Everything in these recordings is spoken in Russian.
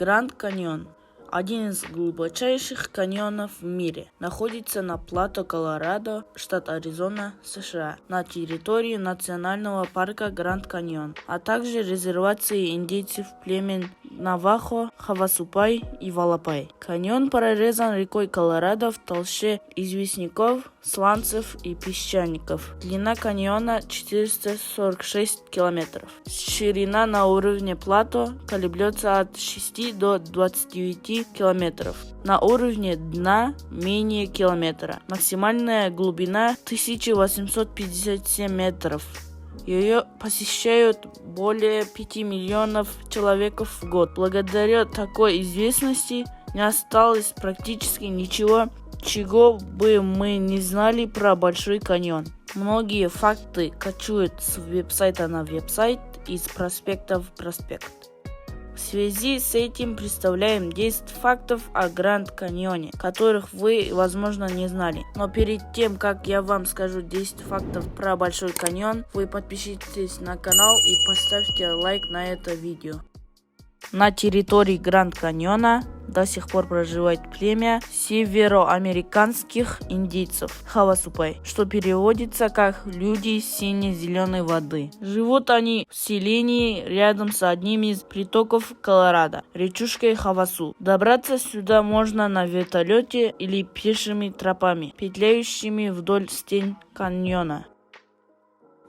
Гранд Каньон – один из глубочайших каньонов в мире. Находится на плато Колорадо, штат Аризона, США, на территории национального парка Гранд Каньон, а также резервации индейцев племен Навахо, Хавасупай и Валапай. Каньон прорезан рекой Колорадо в толще известняков, сланцев и песчаников. Длина каньона 446 километров. Ширина на уровне плато колеблется от 6 до 29 километров. На уровне дна менее километра. Максимальная глубина 1857 метров. Ее посещают более 5 миллионов человек в год. Благодаря такой известности не осталось практически ничего, чего бы мы не знали про Большой каньон. Многие факты кочуют с веб-сайта на веб-сайт и с проспекта в проспект. В связи с этим представляем 10 фактов о Гранд Каньоне, которых вы, возможно, не знали. Но перед тем, как я вам скажу 10 фактов про Большой каньон, вы подпишитесь на канал и поставьте лайк на это видео. На территории Гранд Каньона до сих пор проживает племя североамериканских индейцев Хавасупай, что переводится как «люди сине-зеленой воды». Живут они в селении рядом с одним из притоков Колорадо, речушкой Хавасу. Добраться сюда можно на вертолете или пешими тропами, петляющими вдоль стен каньона.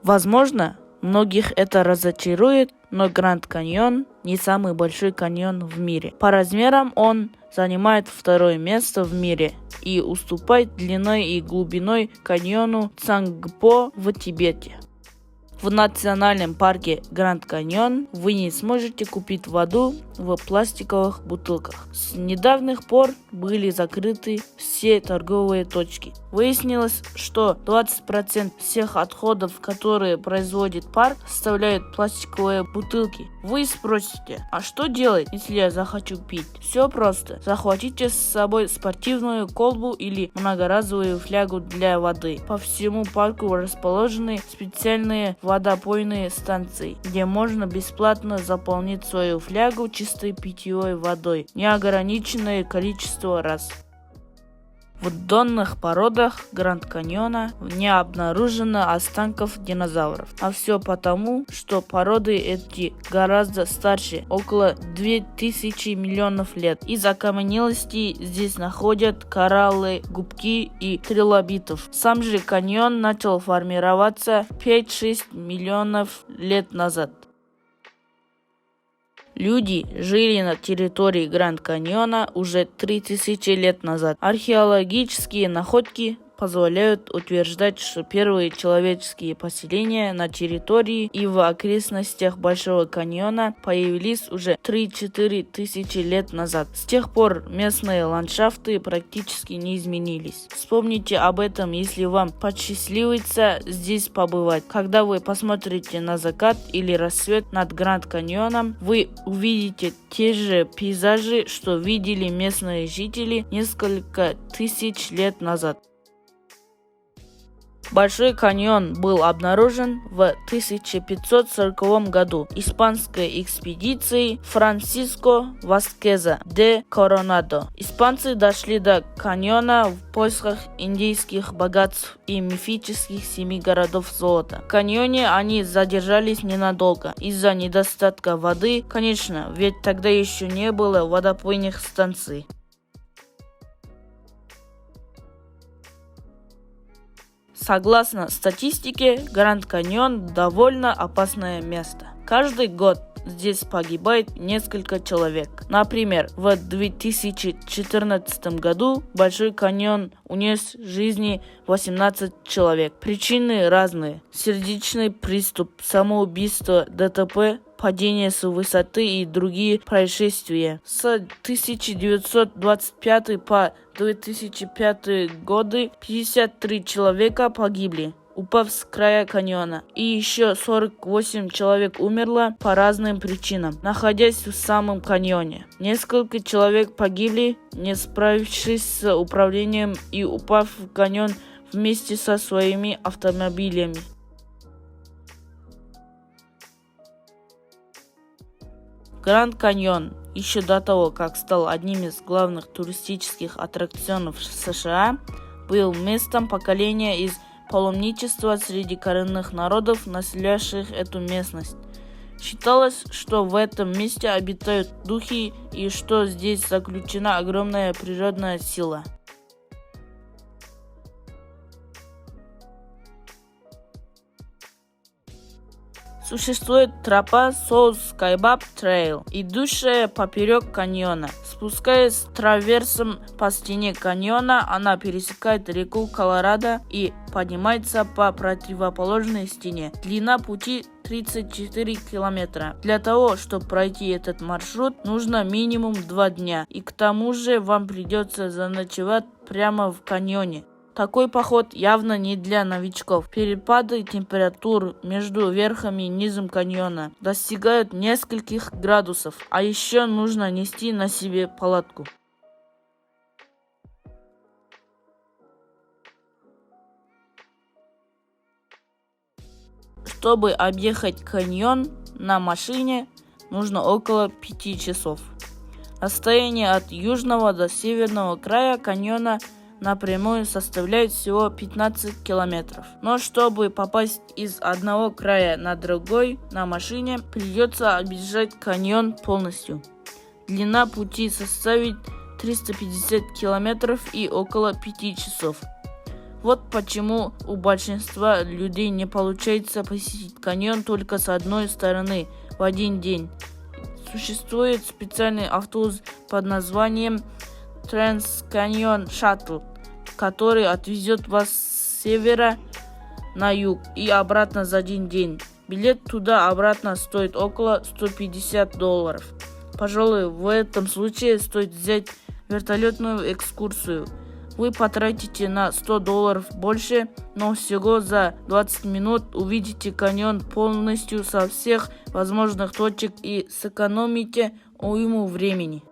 Возможно, многих это разочарует, но Гранд Каньон не самый большой каньон в мире. По размерам он занимает второе место в мире и уступает длиной и глубиной каньону Цангпо в Тибете. В национальном парке Гранд Каньон вы не сможете купить воду в пластиковых бутылках. С недавних пор были закрыты все торговые точки. Выяснилось, что 20% всех отходов, которые производит парк, составляют пластиковые бутылки. Вы спросите, а что делать, если я захочу пить? Все просто. Захватите с собой спортивную колбу или многоразовую флягу для воды. По всему парку расположены специальные водопойные станции, где можно бесплатно заполнить свою флягу чистой питьевой водой неограниченное количество раз. В донных породах Гранд Каньона не обнаружено останков динозавров. А все потому, что породы эти гораздо старше, около 2000 миллионов лет. Из окаменелостей здесь находят кораллы, губки и трилобитов. Сам же каньон начал формироваться 5-6 миллионов лет назад. Люди жили на территории Гранд Каньона уже 3000 лет назад. Археологические находки позволяют утверждать, что первые человеческие поселения на территории и в окрестностях Большого каньона появились уже 3-4 тысячи лет назад. С тех пор местные ландшафты практически не изменились. Вспомните об этом, если вам посчастливится здесь побывать. Когда вы посмотрите на закат или рассвет над Гранд Каньоном, вы увидите те же пейзажи, что видели местные жители несколько тысяч лет назад. Большой каньон был обнаружен в 1540 году испанской экспедицией Франсиско Васкеза де Коронадо. Испанцы дошли до каньона в поисках индейских богатств и мифических 7 городов золота. В каньоне они задержались ненадолго из-за недостатка воды, конечно, ведь тогда еще не было водопойных станций. Согласно статистике, Гранд Каньон довольно опасное место. Каждый год здесь погибает несколько человек. Например, в 2014 году Большой каньон унес жизни 18 человек. Причины разные: сердечный приступ, самоубийство, ДТП, падение с высоты и другие происшествия. С 1925 по 2005 годы 53 человека погибли, упав с края каньона, и еще 48 человек умерло по разным причинам, находясь в самом каньоне. Несколько человек погибли, не справившись с управлением и упав в каньон вместе со своими автомобилями. Гранд Каньон еще до того, как стал одним из главных туристических аттракционов США, был местом поколения из паломничества среди коренных народов, населявших эту местность. Считалось, что в этом месте обитают духи и что здесь заключена огромная природная сила. Существует тропа South Kaibab Trail, идущая поперек каньона. Спускаясь траверсом по стене каньона, она пересекает реку Колорадо и поднимается по противоположной стене. Длина пути 34 километра. Для того, чтобы пройти этот маршрут, нужно минимум 2 дня. И к тому же вам придется заночевать прямо в каньоне. Такой поход явно не для новичков. Перепады температур между верхом и низом каньона достигают нескольких градусов, а еще нужно нести на себе палатку. Чтобы объехать каньон на машине, нужно около 5 часов. Расстояние от южного до северного края каньона напрямую составляет всего 15 километров. Но чтобы попасть из одного края на другой на машине, придется объезжать каньон полностью. Длина пути составит 350 километров и около 5 часов. Вот почему у большинства людей не получается посетить каньон только с одной стороны в один день. Существует специальный автобус под названием Trans-Canyon Shuttle, который отвезет вас с севера на юг и обратно за один день. Билет туда-обратно стоит около $150. Пожалуй, в этом случае стоит взять вертолетную экскурсию. Вы потратите на $100 больше, но всего за 20 минут увидите каньон полностью со всех возможных точек и сэкономите уйму времени.